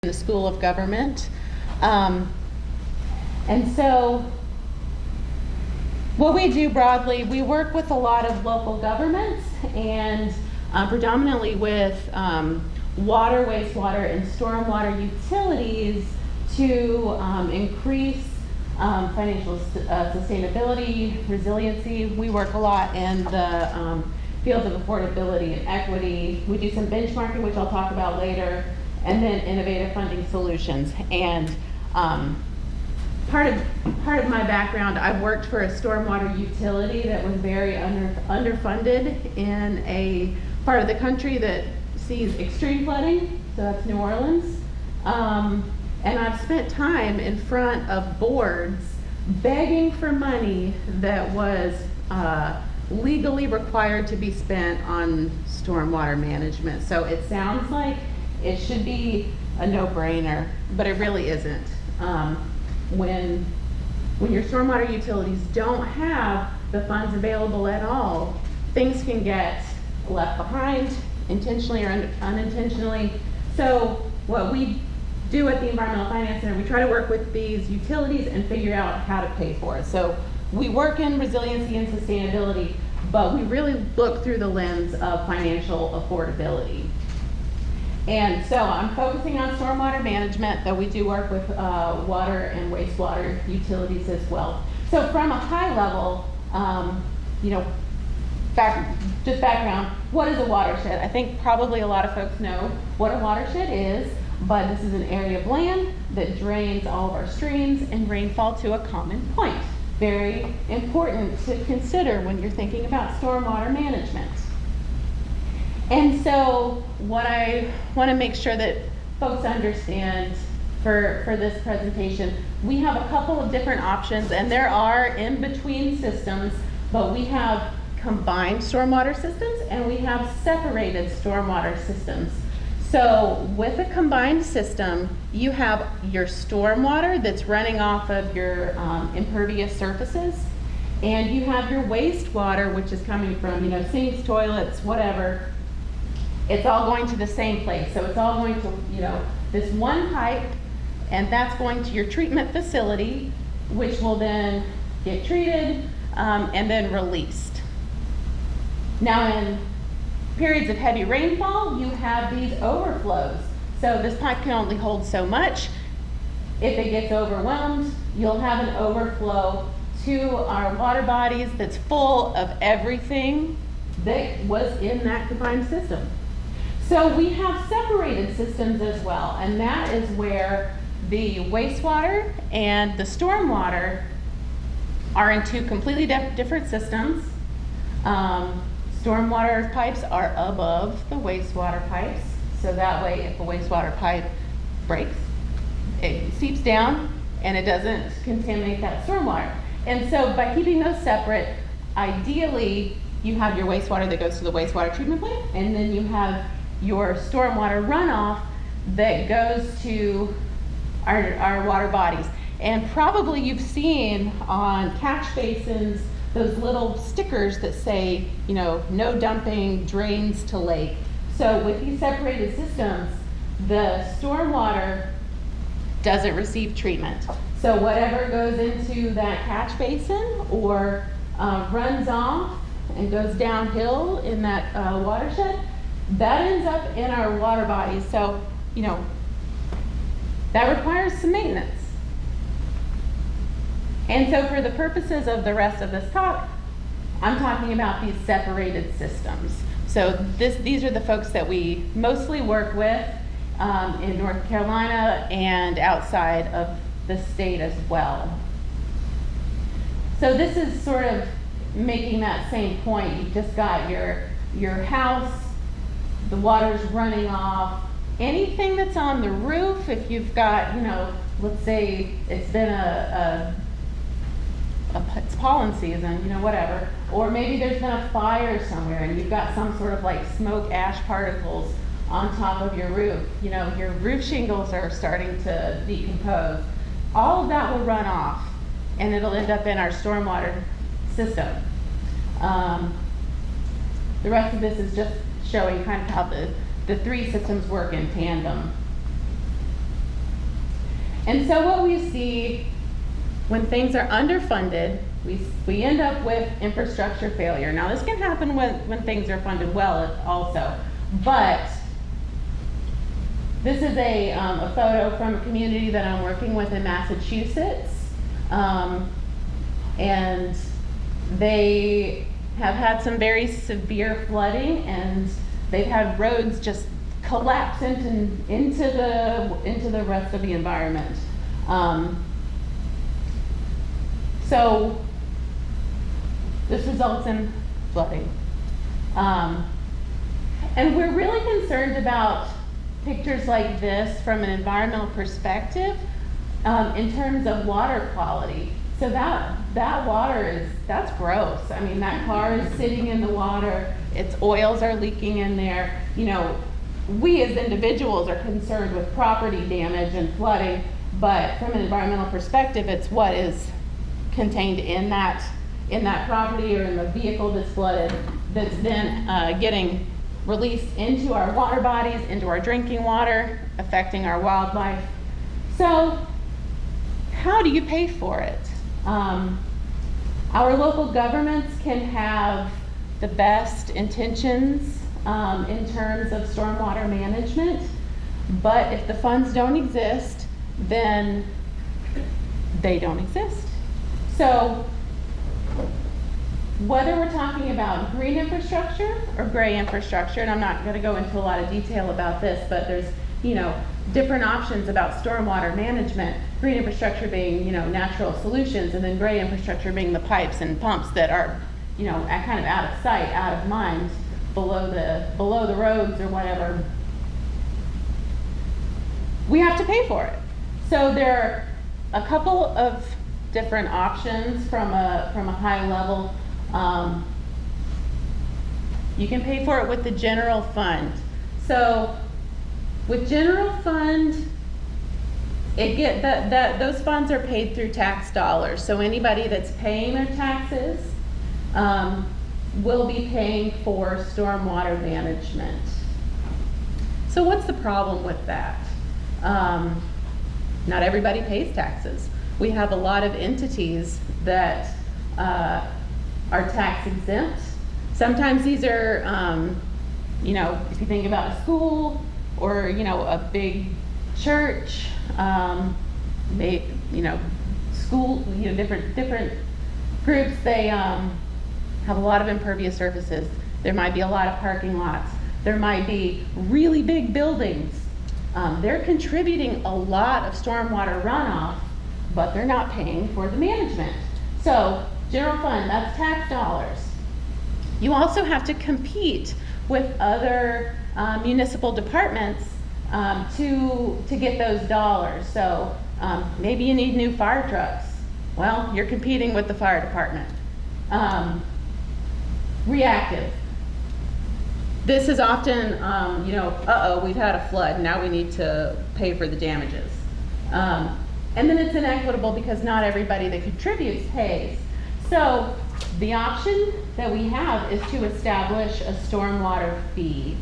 the School of Government. And so what we do broadly, we work with a lot of local governments and predominantly with water, wastewater, and stormwater utilities to increase financial sustainability, resiliency. We work a lot in the fields of affordability and equity. We do some benchmarking, which I'll talk about later, and then innovative funding solutions. And part of my background, I've worked for a stormwater utility that was very underfunded in a part of the country that sees extreme flooding, so that's New Orleans. And I've spent time in front of boards begging for money that was legally required to be spent on stormwater management. So it sounds like it should be a no-brainer, but it really isn't. When your stormwater utilities don't have the funds available at all, things can get left behind, intentionally or unintentionally. So what we do at the Environmental Finance Center, we try to work with these utilities and figure out how to pay for it. So we work in resiliency and sustainability, but we really look through the lens of financial affordability. And so I'm focusing on stormwater management, though we do work with water and wastewater utilities as well. So from a high level, background, what is a watershed? I think probably a lot of folks know what a watershed is, but this is an area of land that drains all of our streams and rainfall to a common point. Very important to consider when you're thinking about stormwater management. And so what I want to make sure that folks understand for this presentation, we have a couple of different options, and there are in-between systems, but we have combined stormwater systems and we have separated stormwater systems. So with a combined system, you have your stormwater that's running off of your impervious surfaces, and you have your wastewater, which is coming from sinks, toilets, whatever. It's all going to the same place. So it's all going to this one pipe, and that's going to your treatment facility, which will then get treated and then released. Now in periods of heavy rainfall, you have these overflows. So this pipe can only hold so much. If it gets overwhelmed, you'll have an overflow to our water bodies that's full of everything that was in that combined system. So we have separated systems as well, and that is where the wastewater and the stormwater are in two completely different systems. Stormwater pipes are above the wastewater pipes, so that way if a wastewater pipe breaks, it seeps down and it doesn't contaminate that stormwater. And so by keeping those separate, ideally you have your wastewater that goes to the wastewater treatment plant, and then you have your stormwater runoff that goes to our water bodies. And probably you've seen on catch basins those little stickers that say, no dumping, drains to lake. So with these separated systems, the stormwater doesn't receive treatment. So whatever goes into that catch basin or runs off and goes downhill in that watershed, that ends up in our water bodies. So, that requires some maintenance. And so for the purposes of the rest of this talk, I'm talking about these separated systems. So these are the folks that we mostly work with in North Carolina and outside of the state as well. So this is sort of making that same point. You've just got your house, the water's running off, anything that's on the roof. If you've got, let's say it's been it's pollen season, whatever, or maybe there's been a fire somewhere and you've got some sort of like smoke ash particles on top of your roof. Your roof shingles are starting to decompose. All of that will run off and it'll end up in our stormwater system. The rest of this is just showing kind of how the three systems work in tandem. And so what we see when things are underfunded, we end up with infrastructure failure. Now this can happen when things are funded well also, but this is a photo from a community that I'm working with in Massachusetts. And they have had some very severe flooding, and they've had roads just collapse into the rest of the environment. So this results in flooding. And we're really concerned about pictures like this from an environmental perspective in terms of water quality. So that water that's gross. I mean, that car is sitting in the water, its oils are leaking in there. You know, we as individuals are concerned with property damage and flooding, but from an environmental perspective, it's what is contained in that property or in the vehicle that's flooded that's then getting released into our water bodies, into our drinking water, affecting our wildlife. So how do you pay for it? Our local governments can have the best intentions in terms of stormwater management, but if the funds don't exist, then they don't exist. So whether we're talking about green infrastructure or gray infrastructure, and I'm not going to go into a lot of detail about this, but there's, you know, different options about stormwater management. Green infrastructure being, you know, natural solutions, and then gray infrastructure being the pipes and pumps that are, you know, kind of out of sight, out of mind, below the roads or whatever. We have to pay for it. So there are a couple of different options from a high level. You can pay for it with the general fund. So with general fund, those funds are paid through tax dollars. So anybody that's paying their taxes will be paying for stormwater management. So what's the problem with that? Not everybody pays taxes. We have a lot of entities that are tax exempt. Sometimes these are, you know, if you think about a school or, you know, a big church, you know, school, you know, different groups, they have a lot of impervious surfaces. There might be a lot of parking lots. There might be really big buildings. They're contributing a lot of stormwater runoff, but they're not paying for the management. So general fund, that's tax dollars. You also have to compete with other municipal departments to get those dollars. So maybe you need new fire trucks. Well, you're competing with the fire department. Reactive. This is often, you know, we've had a flood, now we need to pay for the damages. And then it's inequitable because not everybody that contributes pays. So the option that we have is to establish a stormwater fee.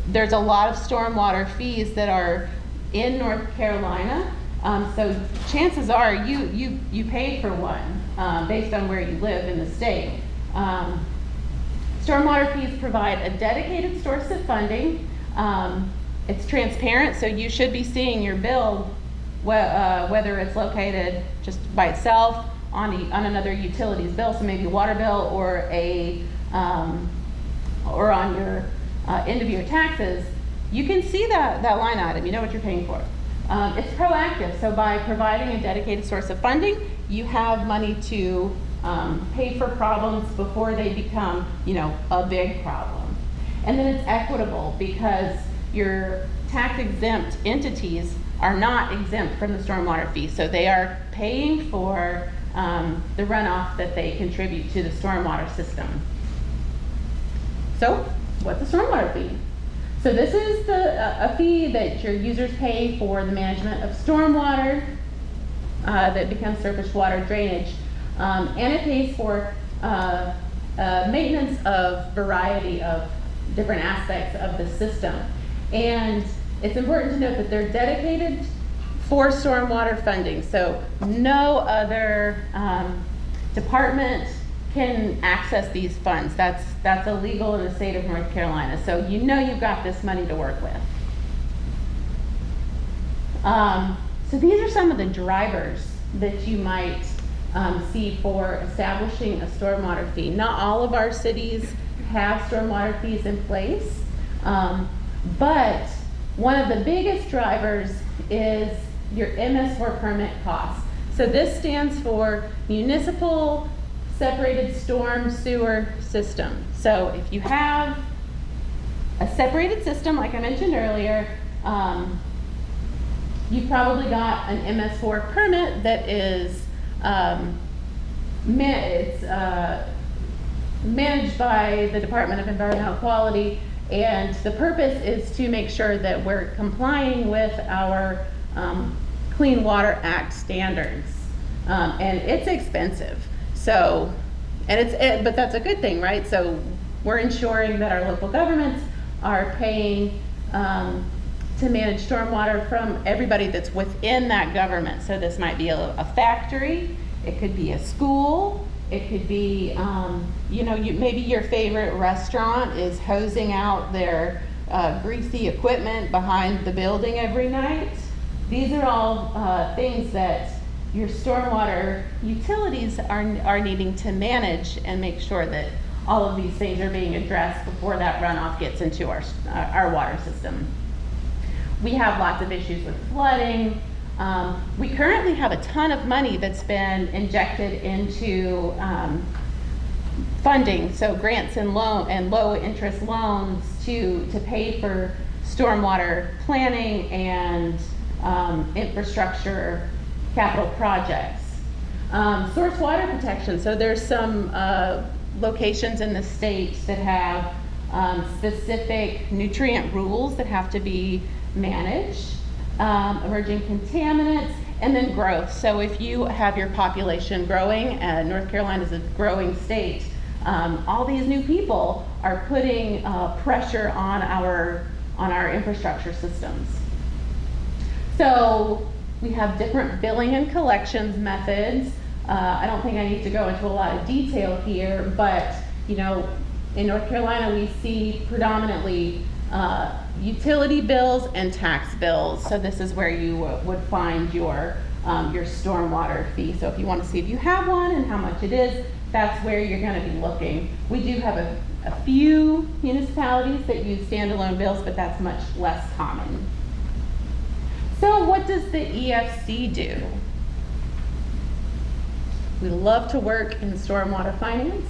There's a lot of stormwater fees that are in North Carolina. So chances are you pay for one based on where you live in the state. Stormwater fees provide a dedicated source of funding. It's transparent, so you should be seeing your bill, whether it's located just by itself on another utilities bill, so maybe a water bill or or on your end of your taxes. You can see that line item. You know what you're paying for. It's proactive, so by providing a dedicated source of funding, you have money to pay for problems before they become, you know, a big problem. And then it's equitable because your tax exempt entities are not exempt from the stormwater fee, so they are paying for the runoff that they contribute to the stormwater system. So what's a stormwater fee? So this is a fee that your users pay for the management of stormwater that becomes surface water drainage. And it pays for maintenance of variety of different aspects of the system. And it's important to note that they're dedicated for stormwater funding. So no other department can access these funds. That's illegal in the state of North Carolina. So you know you've got this money to work with. So these are some of the drivers that you might see for establishing a stormwater fee. Not all of our cities have stormwater fees in place, but one of the biggest drivers is your MS4 permit costs. So this stands for Municipal Separated Storm Sewer System. So if you have a separated system, like I mentioned earlier, you've probably got an MS4 permit that is managed by the Department of Environmental Quality, and the purpose is to make sure that we're complying with our Clean Water Act standards, and it's expensive. So, but that's a good thing, right? So we're ensuring that our local governments are paying to manage stormwater from everybody that's within that government. So this might be a factory, it could be a school, it could be, maybe your favorite restaurant is hosing out their greasy equipment behind the building every night. These are all things that your stormwater utilities are needing to manage and make sure that all of these things are being addressed before that runoff gets into our water system. We have lots of issues with flooding. We currently have a ton of money that's been injected into funding, so grants and low interest loans to pay for stormwater planning and infrastructure capital projects. Source water protection. So there's some locations in the state that have specific nutrient rules that have to be managed, emerging contaminants, and then growth. So if you have your population growing, North Carolina is a growing state, all these new people are putting pressure on our infrastructure systems. So we have different billing and collections methods. I don't think I need to go into a lot of detail here, but in North Carolina we see predominantly utility bills and tax bills. So this is where you would find your stormwater fee. So if you want to see if you have one and how much it is, that's where you're going to be looking. We do have a few municipalities that use standalone bills, but that's much less common. So what does the EFC do? We love to work in stormwater finance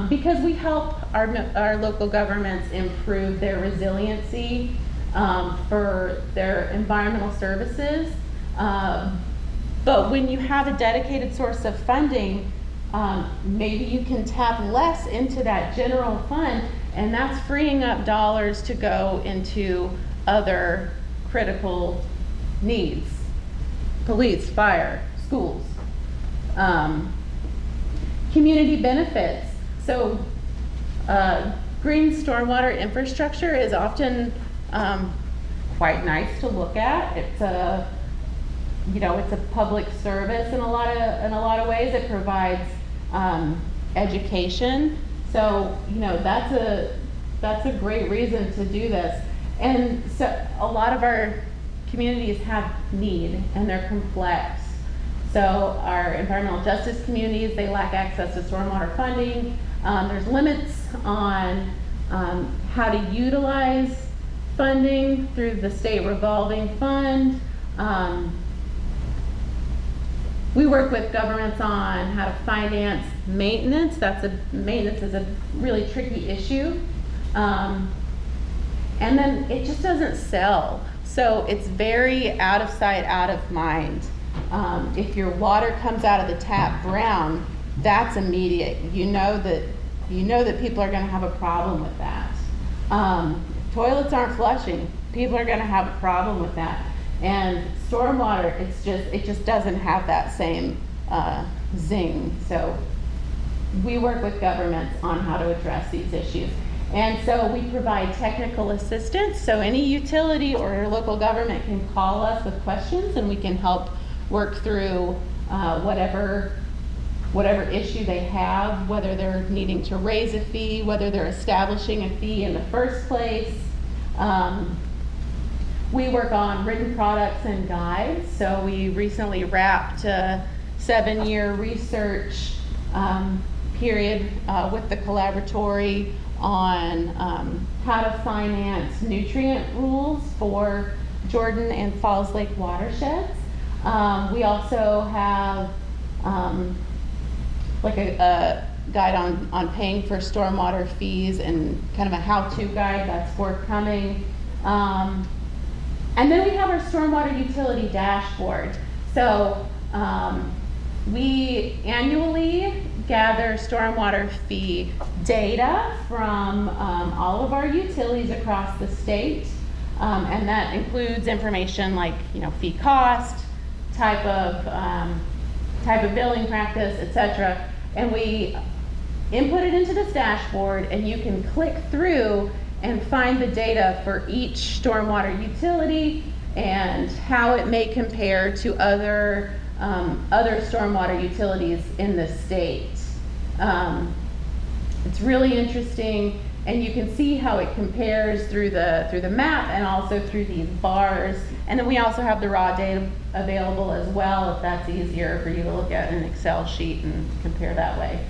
because we help our local governments improve their resiliency for their environmental services. But when you have a dedicated source of funding, maybe you can tap less into that general fund, and that's freeing up dollars to go into other critical needs: police, fire, schools. Community benefits. So green stormwater infrastructure is often quite nice to look at. It's a public service in a lot of ways. It provides education. So that's a great reason to do this. And so a lot of our communities have need, and they're complex. So our environmental justice communities, they lack access to stormwater funding. There's limits on how to utilize funding through the state revolving fund. We work with governments on how to finance maintenance. Maintenance is a really tricky issue. And then it just doesn't sell. So it's very out of sight, out of mind. If your water comes out of the tap brown, that's immediate. You know that people are going to have a problem with that. Toilets aren't flushing. People are going to have a problem with that. And stormwater, it just doesn't have that same zing. So we work with governments on how to address these issues. And so we provide technical assistance. So any utility or local government can call us with questions, and we can help work through whatever issue they have, whether they're needing to raise a fee, whether they're establishing a fee in the first place. We work on written products and guides. So we recently wrapped a 7-year research period with the collaboratory on how to finance nutrient rules for Jordan and Falls Lake watersheds. We also have like a guide on paying for stormwater fees and kind of a how-to guide that's forthcoming. And then we have our stormwater utility dashboard. So we annually gather stormwater fee data from all of our utilities across the state, and that includes information like fee cost, type of billing practice, etc. And we input it into this dashboard, and you can click through and find the data for each stormwater utility and how it may compare to other stormwater utilities in the state. It's really interesting, and you can see how it compares through the map and also through these bars. And then we also have the raw data available as well, if that's easier for you to look at an Excel sheet and compare that way.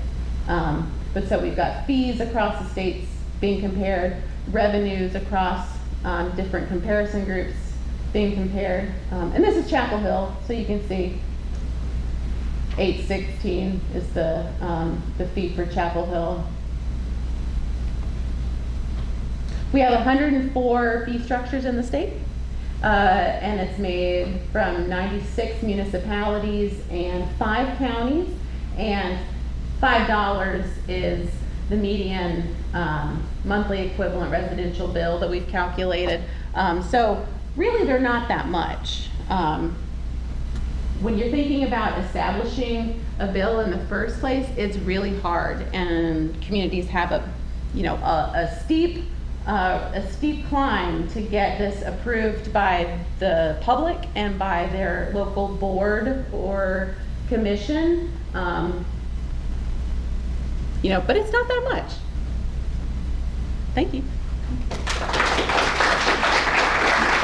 But so we've got fees across the states being compared, revenues across different comparison groups being compared. And this is Chapel Hill, so you can see 816 is the fee for Chapel Hill. We have 104 fee structures in the state, and it's made from 96 municipalities and 5 counties, and $5 is the median monthly equivalent residential bill that we've calculated. So really they're not that much. When you're thinking about establishing a bill in the first place, it's really hard, and communities have a steep climb to get this approved by the public and by their local board or commission. But it's not that much. Thank you.